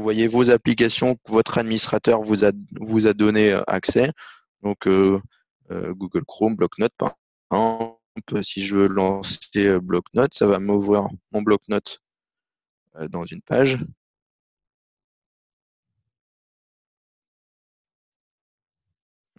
vous voyez vos applications que votre administrateur vous a donné accès. Donc, Google Chrome, Bloc-Notes, par exemple. Si je veux lancer Bloc-Notes, ça va m'ouvrir mon Bloc-Notes dans une page.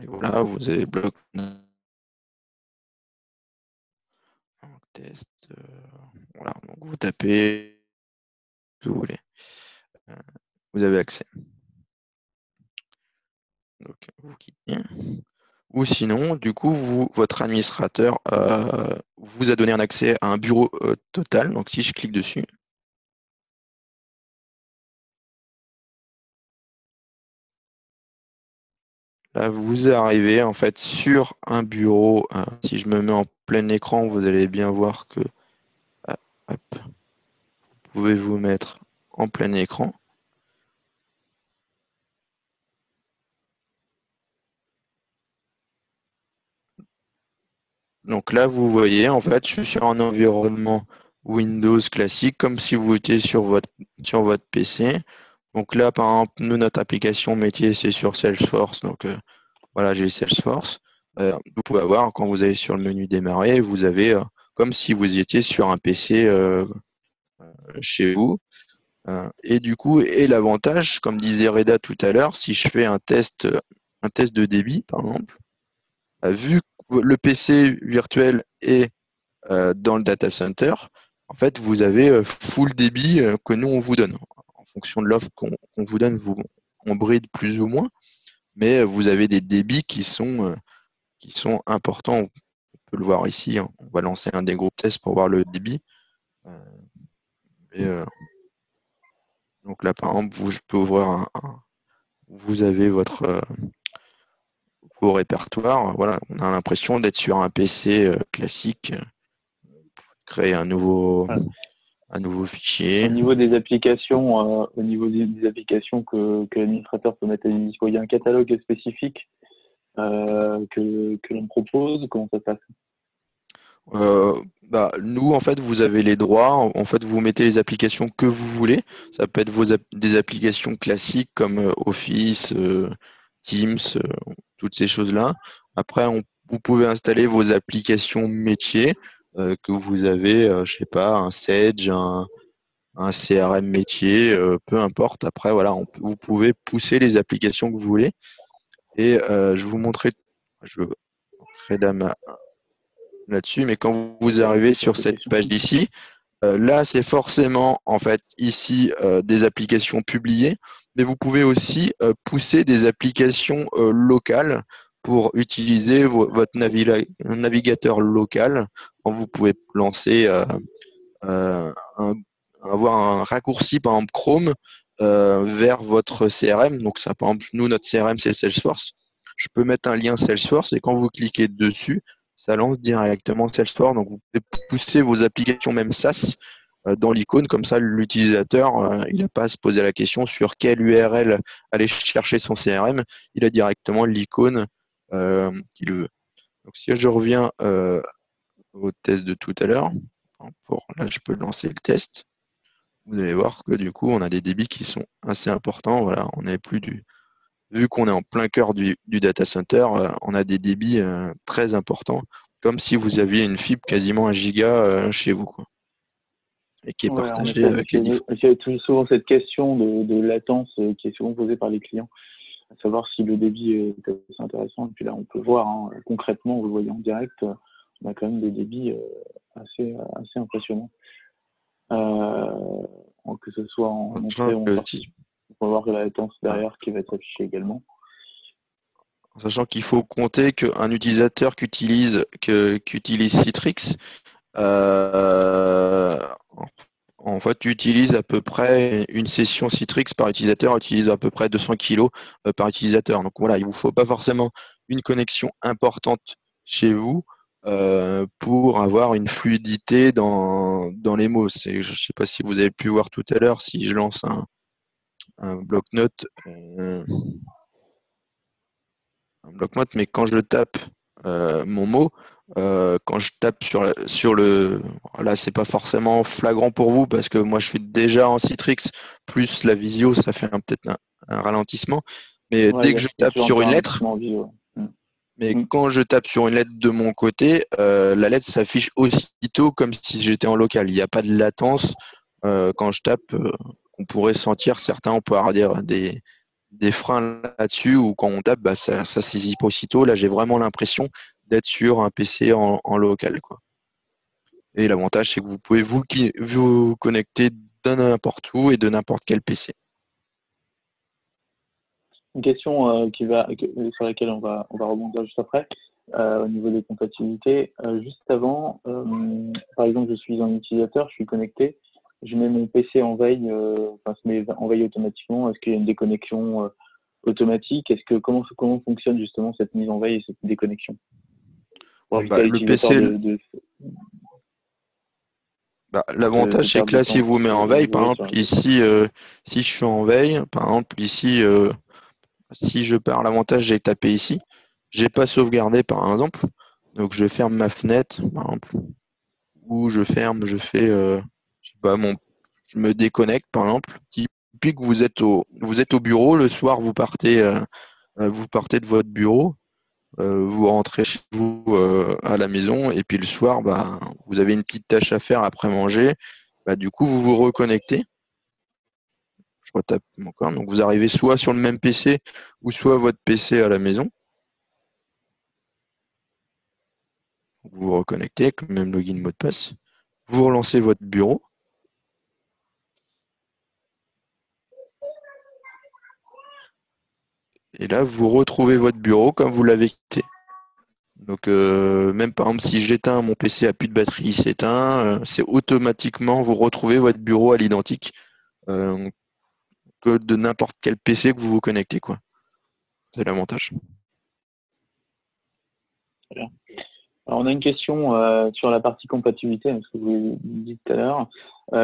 Et voilà, vous avez Bloc-Notes. Test. Voilà, donc vous tapez ce que vous voulez. Vous avez accès. Donc, vous quittez. Ou sinon, du coup, votre administrateur vous a donné un accès à un bureau total. Donc, si je clique dessus, là, vous arrivez en fait sur un bureau. Si je me mets en plein écran, vous allez bien voir que hop, vous pouvez vous mettre en plein écran. Donc là, vous voyez, en fait, je suis sur un environnement Windows classique, comme si vous étiez sur votre PC. Donc là, par exemple, nous, notre application métier, c'est sur Salesforce. Donc voilà, j'ai Salesforce. Vous pouvez avoir, quand vous allez sur le menu démarrer, vous avez comme si vous étiez sur un PC chez vous. Et du coup, et l'avantage, comme disait Reda tout à l'heure, si je fais un test de débit, par exemple, vu que le PC virtuel est dans le data center, en fait, vous avez full débit que nous, on vous donne. En fonction de l'offre qu'on vous donne, on bride plus ou moins, mais vous avez des débits qui sont importants. On peut le voir ici. Hein. On va lancer un des groupes tests pour voir le débit. Donc là, par exemple, je peux ouvrir vous avez vos répertoires. Voilà, on a l'impression d'être sur un PC classique. Créer un nouveau fichier. Au niveau des applications, que l'administrateur peut mettre à disposition, il y a un catalogue spécifique que l'on propose. Comment ça se passe? Nous, en fait, vous avez les droits. En fait, vous mettez les applications que vous voulez. Ça peut être des applications classiques comme Office, Teams, toutes ces choses-là. Après, vous pouvez installer vos applications métiers que vous avez, je sais pas, un Sage, un CRM métier, peu importe. Après, voilà, vous pouvez pousser les applications que vous voulez. Et je vous montrer, je crée là-dessus, mais quand vous arrivez sur cette page d'ici, là, c'est forcément, en fait, ici, des applications publiées, mais vous pouvez aussi pousser des applications locales pour utiliser votre navigateur local. Vous pouvez lancer avoir un raccourci, par exemple Chrome, vers votre CRM. Donc, ça, par exemple, nous, notre CRM, c'est Salesforce. Je peux mettre un lien Salesforce et quand vous cliquez dessus, ça lance directement Salesforce. Donc, vous pouvez pousser vos applications, même SaaS, dans l'icône. Comme ça, l'utilisateur, il n'a pas à se poser la question sur quelle URL aller chercher son CRM. Il a directement l'icône qu'il veut. Donc, si je reviens au test de tout à l'heure, là, je peux lancer le test. Vous allez voir que du coup, on a des débits qui sont assez importants. Voilà, on n'est plus vu qu'on est en plein cœur du data center, on a des débits très importants, comme si vous aviez une fibre quasiment 1 giga chez vous, quoi, et qui est partagée avec les différents. Il y a toujours souvent cette question de latence qui est souvent posée par les clients, à savoir si le débit est assez intéressant. Et puis là, on peut voir concrètement, vous le voyez en direct, on a quand même des débits assez impressionnants. Que ce soit en entrée ou en sortie. On va voir la latence derrière qui va être affichée également. Sachant qu'il faut compter qu'un utilisateur qui utilise Citrix, en fait, utilise à peu près une session Citrix par utilisateur, utilise à peu près 200 kg par utilisateur. Donc voilà, il ne vous faut pas forcément une connexion importante chez vous pour avoir une fluidité dans les mots. Je ne sais pas si vous avez pu voir tout à l'heure, si je lance un bloc-notes, mais quand je tape mon mot, quand je tape sur le... Là, c'est pas forcément flagrant pour vous parce que moi, je suis déjà en Citrix, plus la visio, ça fait peut-être un ralentissement. Mais Ouais, dès que je il y a tape toujours un sur peu une un lettre, ralentissement en vidéo. Mm. mais Mm. quand je tape sur une lettre de mon côté, la lettre s'affiche aussitôt comme si j'étais en local. Il n'y a pas de latence quand je tape. On pourrait sentir, certains, on peut avoir des freins là-dessus, ou quand on tape, bah, ça saisit pas aussitôt. Là, j'ai vraiment l'impression d'être sur un PC en local, quoi. Et l'avantage, c'est que vous pouvez vous connecter de n'importe où et de n'importe quel PC. Une question sur laquelle on va rebondir juste après, au niveau des compatibilités. Juste avant, par exemple, je suis un utilisateur, je suis connecté, je mets mon PC en veille, enfin, se met en veille automatiquement. Est-ce qu'il y a une déconnexion automatique? Comment fonctionne justement cette mise en veille et cette déconnexion pour éviter Bah, à le l'utilisateur PC, de l'avantage, c'est perdre que du là, temps si vous met en pour veille, par jouer sur exemple, un PC? ici, si je suis en veille, par exemple, ici, si je pars l'avantage, j'ai tapé ici, j'ai pas sauvegardé, par exemple, donc je ferme ma fenêtre, par exemple, ou je fais, je sais pas, je me déconnecte, par exemple. Typique, vous êtes au bureau, le soir, vous partez de votre bureau, vous rentrez chez vous à la maison, et puis le soir, bah, vous avez une petite tâche à faire après manger. Bah, du coup, vous vous reconnectez. Je retape encore. Donc, vous arrivez soit sur le même PC ou soit votre PC à la maison. Vous vous reconnectez avec le même login mot de passe. Vous relancez votre bureau. Et là, vous retrouvez votre bureau comme vous l'avez quitté. Donc, même par exemple, si j'éteins mon PC, a plus de batterie, il s'éteint, c'est automatiquement, vous retrouvez votre bureau à l'identique euh, que de n'importe quel PC que vous vous connectez, quoi. C'est l'avantage. Très bien. Alors, on a une question sur la partie compatibilité, ce que vous avez dit tout à l'heure.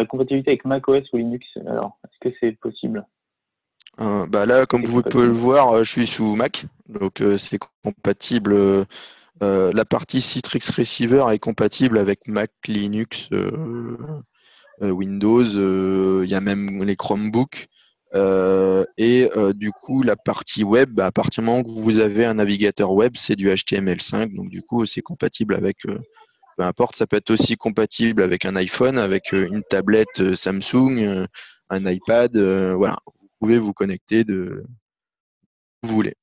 Compatibilité avec macOS ou Linux, alors, est-ce que c'est possible? Bah là, comme C'est vous pouvez le compatible. voir, je suis sous Mac, donc c'est compatible. La partie Citrix Receiver est compatible avec Mac, Linux, Windows. Il y a même les Chromebooks. Du coup, la partie web, bah, à partir du moment où vous avez un navigateur web, c'est du HTML5. Donc du coup, c'est compatible avec, peu importe, ça peut être aussi compatible avec un iPhone, avec une tablette Samsung, un iPad. Voilà, vous pouvez vous connecter de où vous voulez.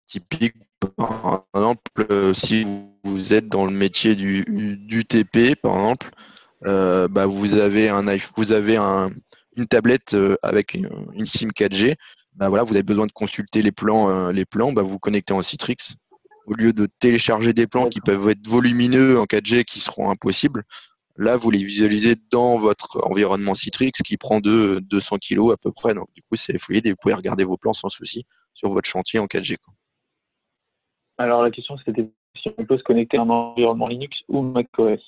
Typique, par exemple, si vous êtes dans le métier du TP, par exemple, bah vous avez une tablette avec une SIM 4G. Bah voilà, vous avez besoin de consulter les plans, bah vous vous connectez en Citrix. Au lieu de télécharger des plans qui D'accord. peuvent être volumineux en 4G qui seront impossibles, là, vous les visualisez dans votre environnement Citrix qui prend 200 kg à peu près. Donc, du coup, c'est fluide et vous pouvez regarder vos plans sans souci sur votre chantier en 4G, quoi. Alors, la question, c'était si on peut se connecter à un environnement Linux ou macOS.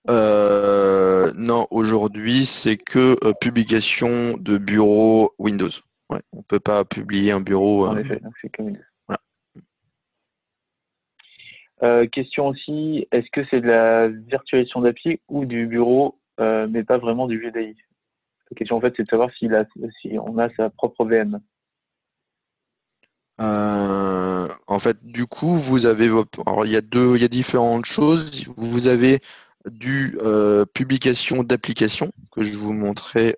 Non, aujourd'hui, c'est que publication de bureau Windows. Ouais, on ne peut pas publier un bureau. En effet, donc c'est comme une. Voilà. Question aussi, est-ce que c'est de la virtualisation d'appli ou du bureau, mais pas vraiment du VDI? La question, en fait, c'est de savoir si on a sa propre VM. En fait, du coup, vous avez alors, il y a différentes choses. Vous avez du publication d'applications que je vous montrais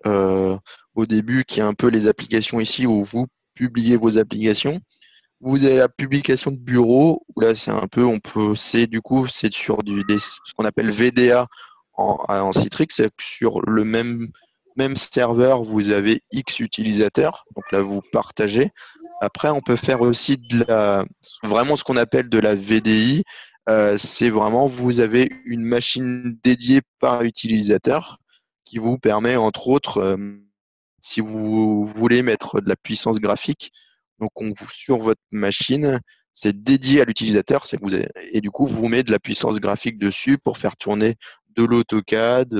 au début, qui est un peu les applications ici où vous publiez vos applications. Vous avez la publication de bureau, où là c'est un peu, du coup, c'est sur ce qu'on appelle VDA en Citrix, c'est que sur le même serveur, vous avez X utilisateurs, donc là vous partagez. Après, on peut faire aussi vraiment ce qu'on appelle de la VDI, c'est vraiment, vous avez une machine dédiée par utilisateur qui vous permet, entre autres, si vous voulez mettre de la puissance graphique, donc sur votre machine, c'est dédié à l'utilisateur, et du coup, vous mettez de la puissance graphique dessus pour faire tourner de l'AutoCAD,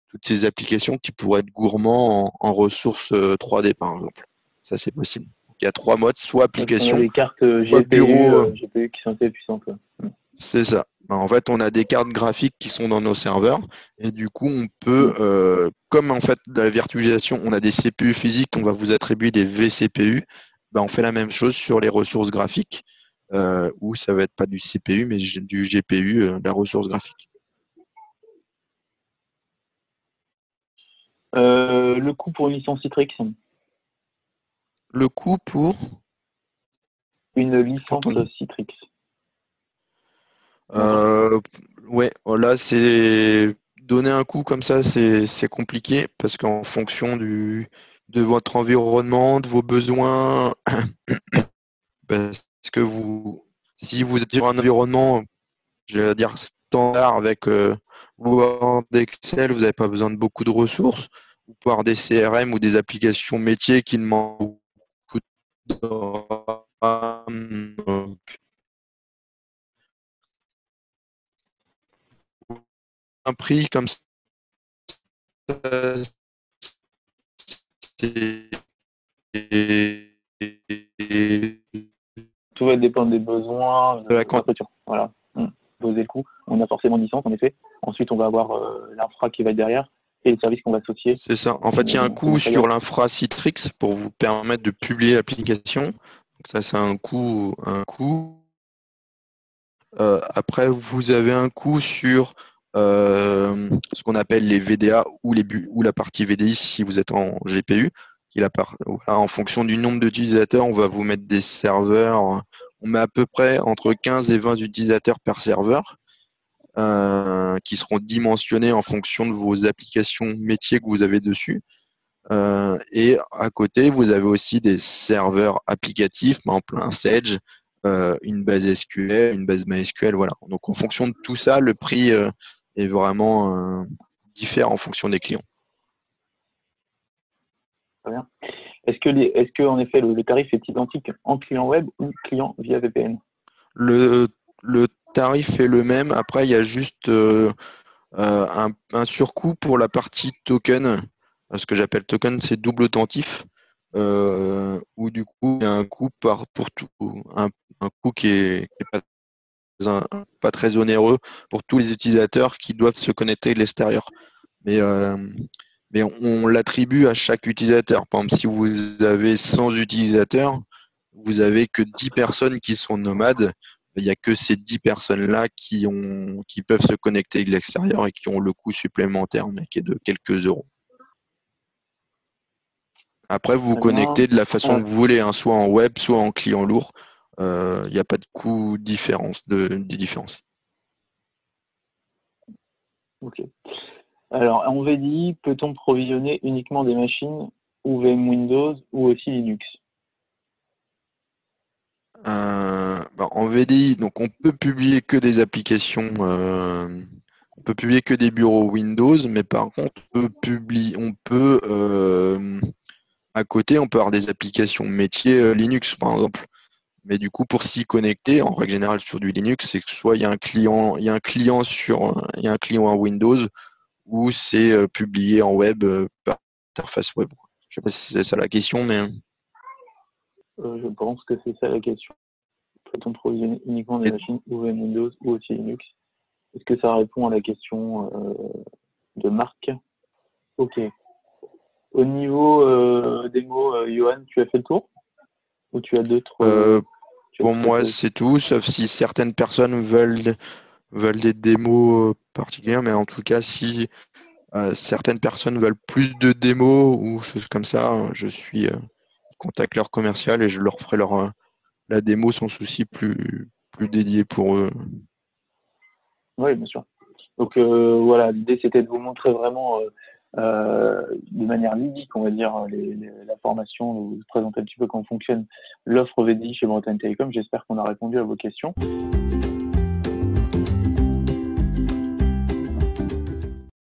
toutes ces applications qui pourraient être gourmands en ressources 3D, par exemple. Ça, c'est possible. Donc, il y a 3 modes, soit On a application, des cartes soit bureau. GPU qui sont assez puissantes. Ouais. C'est ça. Ben, en fait, on a des cartes graphiques qui sont dans nos serveurs et du coup, on peut, comme en fait dans la virtualisation, on a des CPU physiques, on va vous attribuer des vCPU. Ben, on fait la même chose sur les ressources graphiques où ça va être pas du CPU mais du GPU, de la ressource graphique. Le coût pour une licence Citrix. Le coût pour Une licence Anthony Citrix. Ouais, là, c'est donner un coût comme ça, c'est compliqué parce qu'en fonction de votre environnement, de vos besoins, parce que si vous êtes sur un environnement, je vais dire standard avec Word, Excel, vous n'avez pas besoin de beaucoup de ressources, ou pour avoir des CRM ou des applications métiers qui demandent beaucoup de RAM, donc un prix comme ça, Tout va dépendre des besoins. de la Après, voilà. Poser le coût. On a forcément une licence, en effet. Ensuite, on va avoir l'infra qui va être derrière et les services qu'on va associer. C'est ça. En fait, il y a un coût sur l'infra Citrix pour vous permettre de publier l'application. Donc ça, c'est un coût. Après, vous avez un coût sur ce qu'on appelle les VDA ou la partie VDI si vous êtes en GPU. Voilà, en fonction du nombre d'utilisateurs, on va vous mettre des serveurs. On met à peu près entre 15 et 20 utilisateurs par serveur qui seront dimensionnés en fonction de vos applications métiers que vous avez dessus. Et à côté, vous avez aussi des serveurs applicatifs, par exemple un Sage, une base SQL, une base MySQL, voilà. Donc en fonction de tout ça, le prix est vraiment diffère en fonction des clients. Très bien. Est-ce que en effet le tarif est identique en client web ou client via VPN? Le tarif est le même. Après, il y a juste un surcoût pour la partie token. Ce que j'appelle token, c'est double attentif. Où du coup, il y a un coût pour tout, un coût qui est pas très onéreux pour tous les utilisateurs qui doivent se connecter de l'extérieur. Mais on l'attribue à chaque utilisateur. Par exemple, si vous avez 100 utilisateurs, vous avez que 10 personnes qui sont nomades. Il n'y a que ces 10 personnes-là qui peuvent se connecter de l'extérieur et qui ont le coût supplémentaire, mais qui est de quelques euros. Après, vous vous connectez de la façon que vous voulez, hein, soit en web, soit en client lourd. Il n'y a pas de coût des différences. Ok. Alors, en VDI, peut-on provisionner uniquement des machines ou VM Windows ou aussi Linux? En VDI, donc on peut publier que des applications, on peut publier que des bureaux Windows, mais par contre, à côté, on peut avoir des applications métiers Linux, par exemple. Mais du coup, pour s'y connecter, en règle générale sur du Linux, c'est que soit il y a un client, il y a un client à Windows, ou c'est publié en web par interface web. Je sais pas si c'est ça la question, mais Je pense que c'est ça la question. Peut-on provisionner uniquement des machines ou VM Windows ou aussi Linux? Est-ce que ça répond à la question de Marc? Ok. Au niveau démo, Johan, tu as fait le tour? Ou tu as d'autres pour moi, c'est tout, sauf si certaines personnes veulent des démos particulières, mais en tout cas, si certaines personnes veulent plus de démos ou choses comme ça, je contacte leur commercial et je leur ferai la démo sans souci plus dédiée pour eux. Oui, bien sûr. Donc voilà, l'idée c'était de vous montrer vraiment de manière ludique, on va dire, la formation, de vous présenter un petit peu comment fonctionne l'offre VDI chez Bretagne Télécom. J'espère qu'on a répondu à vos questions.